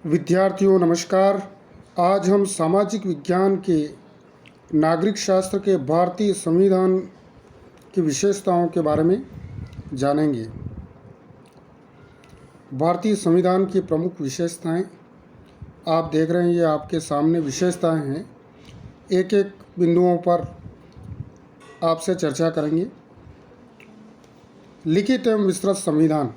विद्यार्थियों नमस्कार। आज हम सामाजिक विज्ञान के नागरिक शास्त्र के भारतीय संविधान की विशेषताओं के बारे में जानेंगे। भारतीय संविधान की प्रमुख विशेषताएं आप देख रहे हैं, ये आपके सामने विशेषताएं हैं। एक एक बिंदुओं पर आपसे चर्चा करेंगे। लिखित एवं विस्तृत संविधान।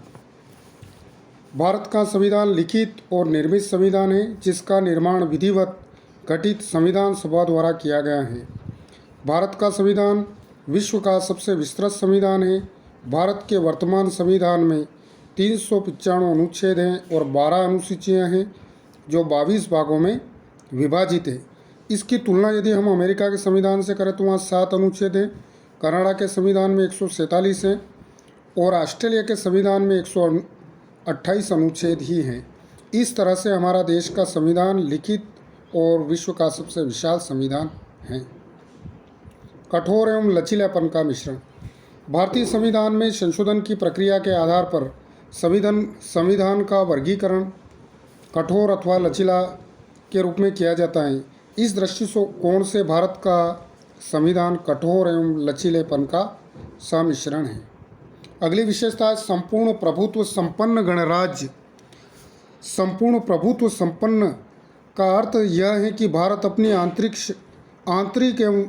भारत का संविधान लिखित और निर्मित संविधान है, जिसका निर्माण विधिवत गठित संविधान सभा द्वारा किया गया है। भारत का संविधान विश्व का सबसे विस्तृत संविधान है। भारत के वर्तमान संविधान में 395 अनुच्छेद हैं और 12 अनुसूचियां हैं, जो 22 भागों में विभाजित है। इसकी तुलना यदि हम अमेरिका के संविधान से करें तो वहाँ 7 अनुच्छेद हैं, कनाडा के संविधान में 147 हैं और ऑस्ट्रेलिया के संविधान में 128 अनुच्छेद ही हैं। इस तरह से हमारा देश का संविधान लिखित और विश्व का सबसे विशाल संविधान है। कठोर एवं लचीलापन का मिश्रण। भारतीय संविधान में संशोधन की प्रक्रिया के आधार पर संविधान का वर्गीकरण कठोर अथवा लचीला के रूप में किया जाता है। इस दृष्टिकोण से भारत का संविधान कठोर एवं लचीलेपन का सम्मिश्रण है। अगली विशेषता है संपूर्ण प्रभुत्व संपन्न गणराज्य। संपूर्ण प्रभुत्व संपन्न का अर्थ यह है कि भारत अपनी आंतरिक एवं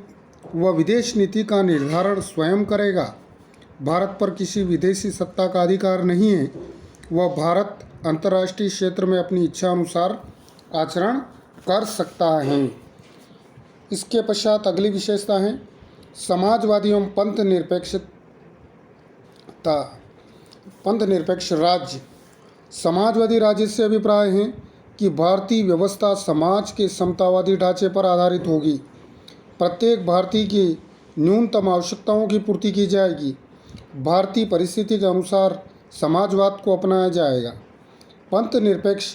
व विदेश नीति का निर्धारण स्वयं करेगा। भारत पर किसी विदेशी सत्ता का अधिकार नहीं है। वह भारत अंतर्राष्ट्रीय क्षेत्र में अपनी इच्छा अनुसार आचरण कर सकता है। इसके पश्चात अगली विशेषता है समाजवादी एवं पंथ निरपेक्ष राज्य। समाजवादी राज्य से अभिप्राय है कि भारतीय व्यवस्था समाज के समतावादी ढांचे पर आधारित होगी। प्रत्येक भारतीय की न्यूनतम आवश्यकताओं की पूर्ति की जाएगी। भारतीय परिस्थिति के अनुसार समाजवाद को अपनाया जाएगा। पंथ निरपेक्ष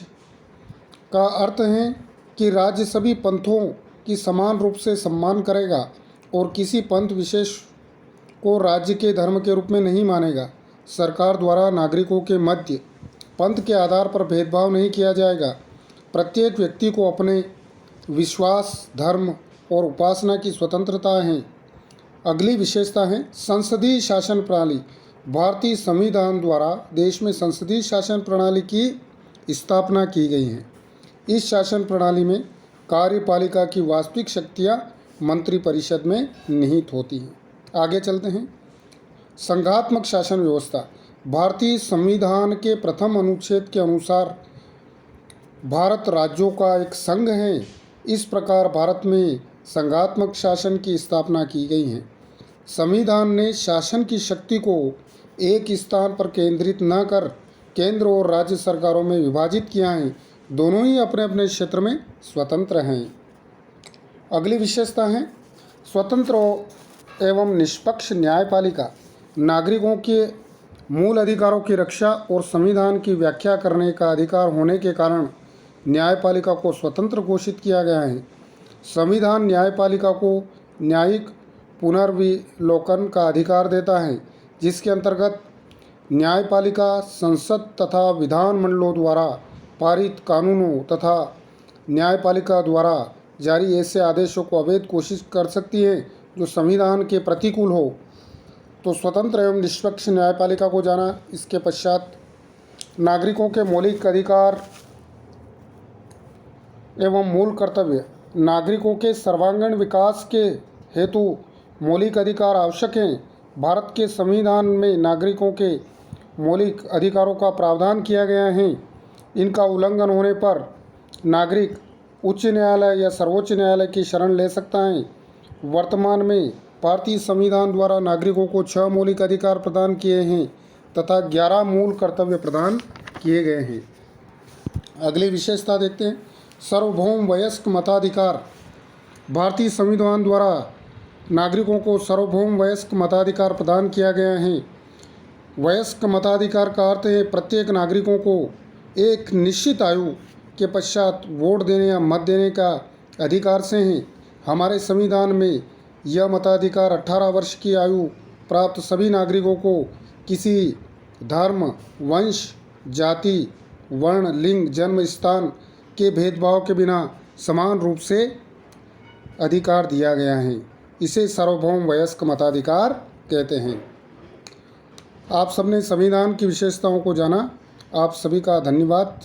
का अर्थ है कि राज्य सभी पंथों की समान रूप से सम्मान करेगा और किसी पंथ विशेष को राज्य के धर्म के रूप में नहीं मानेगा। सरकार द्वारा नागरिकों के मध्य पंथ के आधार पर भेदभाव नहीं किया जाएगा। प्रत्येक व्यक्ति को अपने विश्वास, धर्म और उपासना की स्वतंत्रता है। अगली विशेषता है संसदीय शासन प्रणाली। भारतीय संविधान द्वारा देश में संसदीय शासन प्रणाली की स्थापना की गई है। इस शासन प्रणाली में कार्यपालिका की वास्तविक शक्तियाँ मंत्रिपरिषद में निहित होती हैं। आगे चलते हैं। संघात्मक शासन व्यवस्था। भारतीय संविधान के प्रथम अनुच्छेद के अनुसार भारत राज्यों का एक संघ है। इस प्रकार भारत में संघात्मक शासन की स्थापना की गई है। संविधान ने शासन की शक्ति को एक स्थान पर केंद्रित न कर केंद्र और राज्य सरकारों में विभाजित किया है। दोनों ही अपने अपने क्षेत्र में स्वतंत्र हैं। अगली विशेषता है स्वतंत्र एवं निष्पक्ष न्यायपालिका। नागरिकों के मूल अधिकारों की रक्षा और संविधान की व्याख्या करने का अधिकार होने के कारण न्यायपालिका को स्वतंत्र घोषित किया गया है। संविधान न्यायपालिका को न्यायिक पुनर्विलोकन का अधिकार देता है, जिसके अंतर्गत न्यायपालिका संसद तथा विधानमंडलों द्वारा पारित कानूनों तथा न्यायपालिका द्वारा जारी ऐसे आदेशों को अवैध घोषित कर सकती है जो संविधान के प्रतिकूल हो। तो स्वतंत्र एवं निष्पक्ष न्यायपालिका को जाना। इसके पश्चात नागरिकों के मौलिक अधिकार एवं मूल कर्तव्य। नागरिकों के सर्वांगीण विकास के हेतु मौलिक अधिकार आवश्यक हैं। भारत के संविधान में नागरिकों के मौलिक अधिकारों का प्रावधान किया गया है। इनका उल्लंघन होने पर नागरिक उच्च न्यायालय या सर्वोच्च न्यायालय की शरण ले सकता है। वर्तमान में भारतीय संविधान द्वारा नागरिकों को 6 मौलिक अधिकार प्रदान किए हैं तथा 11 मूल कर्तव्य प्रदान किए गए हैं। अगली विशेषता देखते हैं सार्वभौम वयस्क मताधिकार। भारतीय संविधान द्वारा नागरिकों को सार्वभौम वयस्क मताधिकार प्रदान किया गया है। वयस्क मताधिकार का अर्थ है प्रत्येक नागरिकों को एक निश्चित आयु के पश्चात वोट देने या मत देने का अधिकार से हैं। हमारे संविधान में यह मताधिकार 18 वर्ष की आयु प्राप्त सभी नागरिकों को किसी धर्म, वंश, जाति, वर्ण, लिंग, जन्म स्थान, के भेदभाव के बिना समान रूप से अधिकार दिया गया है। इसे सार्वभौम वयस्क मताधिकार कहते हैं। आप सबने संविधान की विशेषताओं को जाना। आप सभी का धन्यवाद।